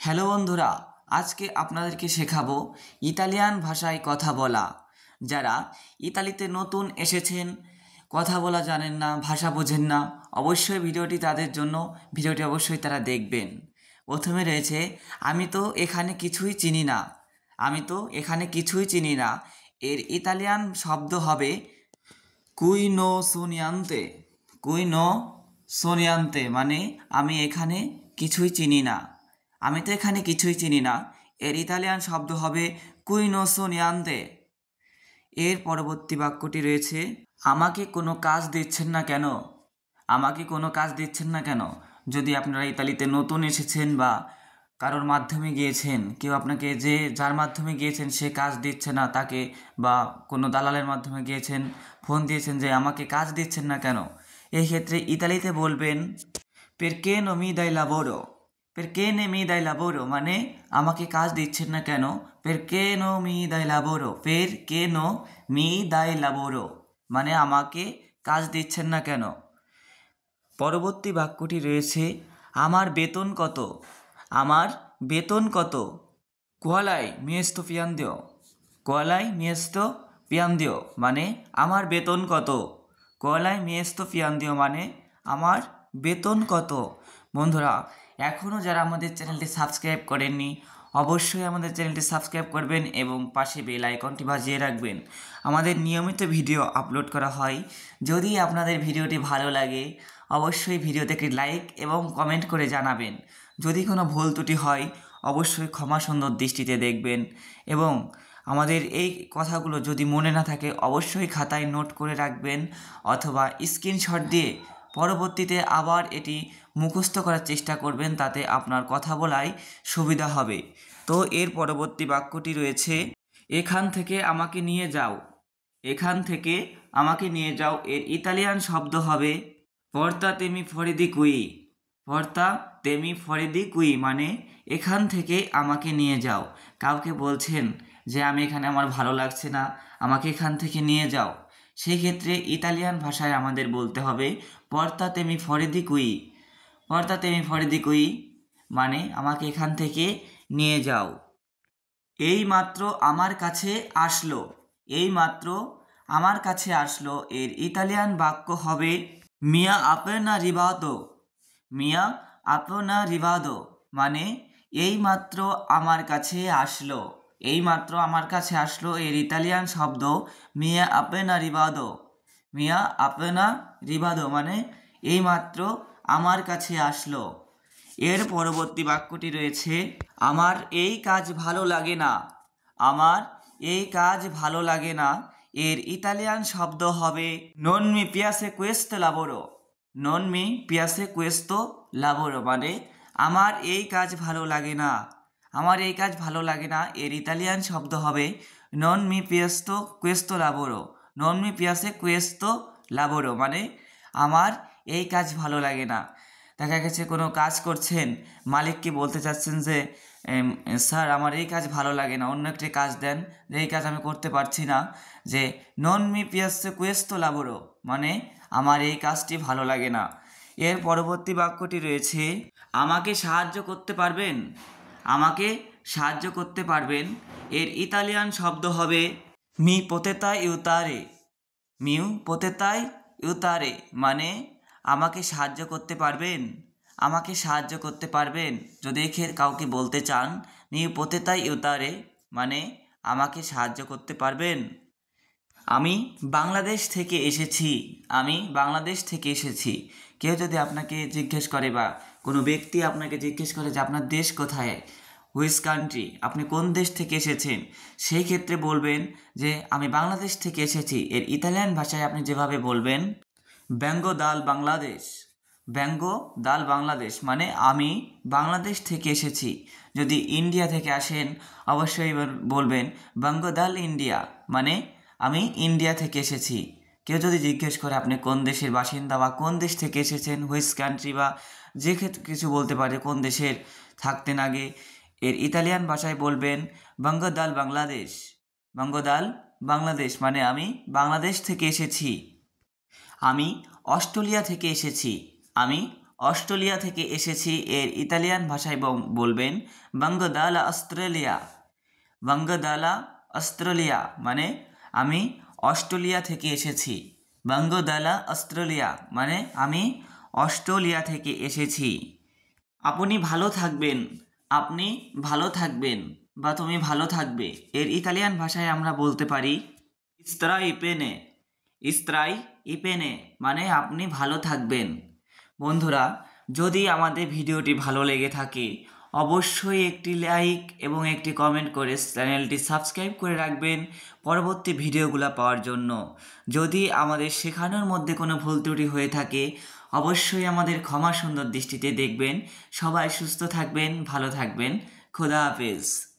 Hello বন্ধুরা, আজকে আপনাদেরকে শেখাবো ইতালিয়ান ভাষায় কথা বলা। যারা ইতালিতে নতুন এসেছেন, কথা বলা জানেন না, ভাষা বোঝেন না, অবশ্যই ভিডিওটি তাদের জন্য। ভিডিওটি অবশ্যই তারা দেখবেন। প্রথমে রয়েছে আমি তো এখানে কিছুই চিনি না। আমি তো এখানে কিছুই চিনি না এর ইতালিয়ান শব্দ হবে কুই নো সোনিয়ান্তে। কুই নো সোনিয়ান্তে মানে আমি এখানে কিছুই চিনি না। আমি তো এখানে কিছুই চিনি না এর ইতালিয়ান শব্দ হবে কুই নো সোনিয়ান্তে। এর পরবর্তী বাক্যটি রয়েছে আমাকে কোনো কাজ দিচ্ছেন না কেন। আমাকে কোনো কাজ দিচ্ছেন না কেন। যদি আপনারা ইতালিতে নতুন এসেছেন বা কারোর মাধ্যমে গিয়েছেন, কেউ আপনাকে যার মাধ্যমে গিয়েছেন সে কাজ দিচ্ছে না তাকে, বা কোনো দালালের মাধ্যমে গিয়েছেন, ফোন দিয়েছেন যে আমাকে কাজ দিচ্ছেন না কেন, এই ক্ষেত্রে ইতালিতে বলবেন পেরকে নো মি দাই লাবোরো। পেরকে নে মি দাই লাবোরো মানে আমাকে কাজ দিচ্ছেন না কেন। পেরকে নো মি দাই লাবোরো, পেরকে নো মি দাই লাবোরো মানে আমাকে কাজ দিচ্ছেন না কেন। পরবর্তী বাক্যটি রয়েছে আমার বেতন কত। আমার বেতন কত। কোয়ালাই মিয়েস্তো পিয়ান্দিও। কোয়ালাই মিয়েস্তো পিয়ান্দিও মানে আমার বেতন কত। কোয়ালাই মিয়েস্তো পিয়ান্দিও মানে আমার বেতন কত। বন্ধুরা, এখনও যারা আমাদের চ্যানেলটি সাবস্ক্রাইব করেননি, অবশ্যই আমাদের চ্যানেলটি সাবস্ক্রাইব করবেন এবং পাশে বেল আইকনটি বাজিয়ে রাখবেন। আমাদের নিয়মিত ভিডিও আপলোড করা হয়। যদি আপনাদের ভিডিওটি ভালো লাগে অবশ্যই ভিডিওতে একটি লাইক এবং কমেন্ট করে জানাবেন। যদি কোনো ভুল ত্রুটি হয় অবশ্যই ক্ষমা সুন্দর দৃষ্টিতে দেখবেন এবং আমাদের এই কথাগুলো যদি মনে না থাকে অবশ্যই খাতায় নোট করে রাখবেন অথবা স্ক্রিনশট দিয়ে পরবর্তীতে আবার এটি মুখস্থ করার চেষ্টা করবেন, তাতে আপনার কথা বলাই সুবিধা হবে। তো এর পরবর্তী বাক্যটি রয়েছে এখান থেকে আমাকে নিয়ে যাও। এখান থেকে আমাকে নিয়ে যাও এর ইতালিয়ান শব্দ হবে পর্তা তেমি ফরিদি কুই। পর্তা তেমি ফরিদি কুই মানে এখান থেকে আমাকে নিয়ে যাও। কাউকে বলছেন যে আমি এখানে, আমার ভালো লাগছে না, আমাকে এখান থেকে নিয়ে যাও। সেই ক্ষেত্রে ইতালিয়ান ভাষায় আমাদের বলতে হবে পর্তা তেমি ফরিদি কুই। পর্তা তেমি ফরিদি কুই মানে আমাকে এখান থেকে নিয়ে যাও। এই মাত্র আমার কাছে আসলো। এই মাত্র আমার কাছে আসলো এর ইতালিয়ান বাক্য হবে মিয়া আপনা রিবাদো। মিয়া আপনা রিবাদো মানে এই মাত্র আমার কাছে আসলো। এই মাত্র আমার কাছে আসলো এর ইতালিয়ান শব্দ মিয়া আপনা রিবাদো। মিয়া আপনা রিবাদো মানে এই মাত্র আমার কাছে আসলো। এর পরবর্তী বাক্যটি রয়েছে আমার এই কাজ ভালো লাগে না। আমার এই কাজ ভালো লাগে না এর ইতালিয়ান শব্দ হবে নন মি পিয়াসে কুয়েস্তো লাবোরো। নন মি পিয়াসে কুয়েস্তো লাবোরো মানে আমার এই কাজ ভালো লাগে না। আমার এই কাজ ভালো লাগে না এর ইতালিয়ান শব্দ হবে নন মি পিয়াস্তো কুয়েস্তো লাবোরো। নন মি পিয়াসে কুয়েস্তো লাবোরো মানে আমার এই কাজ ভালো লাগে না। দেখা গেছে কোনো কাজ করছেন, মালিককে বলতে চাচ্ছেন যে স্যার আমার এই কাজ ভালো লাগে না, অন্য একটি কাজ দেন, এই কাজ আমি করতে পারছি না, যে নন মি পিয়াসে কুয়েস্তো লাবোরো মানে আমার এই কাজটি ভালো লাগে না। এর পরবর্তী বাক্যটি রয়েছে আমাকে সাহায্য করতে পারবেন। আমাকে সাহায্য করতে পারবেন এর ইতালিয়ান শব্দ হবে মি পোতেতাই ইউতারে। মিউ পোতেতাই ইউতারে মানে আমাকে সাহায্য করতে পারবেন। আমাকে সাহায্য করতে পারবেন যদি কাউকে বলতে চান মিউ পোতেতাই ইউতারে মানে আমাকে সাহায্য করতে পারবেন। আমি বাংলাদেশ থেকে এসেছি। আমি বাংলাদেশ থেকে এসেছি। কেউ যদি আপনাকে জিজ্ঞেস করে বা কোনো ব্যক্তি আপনাকে জিজ্ঞেস করে যে আপনার দেশ কোথায়, হুইচ কান্ট্রি, আপনি কোন দেশ থেকে এসেছেন, সেই ক্ষেত্রে বলবেন যে আমি বাংলাদেশ থেকে এসেছি। এর ইতালিয়ান ভাষায় আপনি যেভাবে বলবেন ব্যাঙ্গো দাল বাংলাদেশ। ব্যাঙ্গো দাল বাংলাদেশ মানে আমি বাংলাদেশ থেকে এসেছি। যদি ইন্ডিয়া থেকে আসেন অবশ্যই বলবেন ব্যাঙ্গো দাল ইন্ডিয়া মানে আমি ইন্ডিয়া থেকে এসেছি। কেউ যদি জিজ্ঞেস করে আপনি কোন দেশের বাসিন্দা বা কোন দেশ থেকে এসেছেন, হুইচ কান্ট্রি বা যে ক্ষেত্রে কিছু বলতে পারে কোন দেশের থাকতেন আগে, এর ইতালিয়ান ভাষায় বলবেন ব্যাঙ্গো দাল বাংলাদেশ। ব্যাঙ্গো দাল বাংলাদেশ মানে আমি বাংলাদেশ থেকে এসেছি। আমি অস্ট্রেলিয়া থেকে এসেছি। আমি অস্ট্রেলিয়া থেকে এসেছি এর ইতালিয়ান ভাষায় বলবেন vengo dalla Australia. vengo dalla Australia মানে আমি অস্ট্রেলিয়া থেকে এসেছি। vengo dalla অস্ট্রেলিয়া মানে আমি অস্ট্রেলিয়া থেকে এসেছি। আপনি ভালো থাকবেন, আপনি ভালো থাকবেন বা তুমি ভালো থাকবে এর ইতালিয়ান ভাষায় আমরা বলতে পারি স্ত্রাই পেনে। স্ত্রাই ইপেনে মানে আপনি ভালো থাকবেন। বন্ধুরা, যদি আমাদের ভিডিওটি ভালো লেগে থাকে অবশ্যই একটি লাইক এবং একটি কমেন্ট করে চ্যানেলটি সাবস্ক্রাইব করে রাখবেন পরবর্তী ভিডিওগুলো পাওয়ার জন্য। যদি আমাদের শেখানোর মধ্যে কোনো ভুল ত্রুটি হয়ে থাকে অবশ্যই আমাদের ক্ষমা সুন্দর দৃষ্টিতে দেখবেন। সবাই সুস্থ থাকবেন, ভালো থাকবেন। খোদা হাফেজ।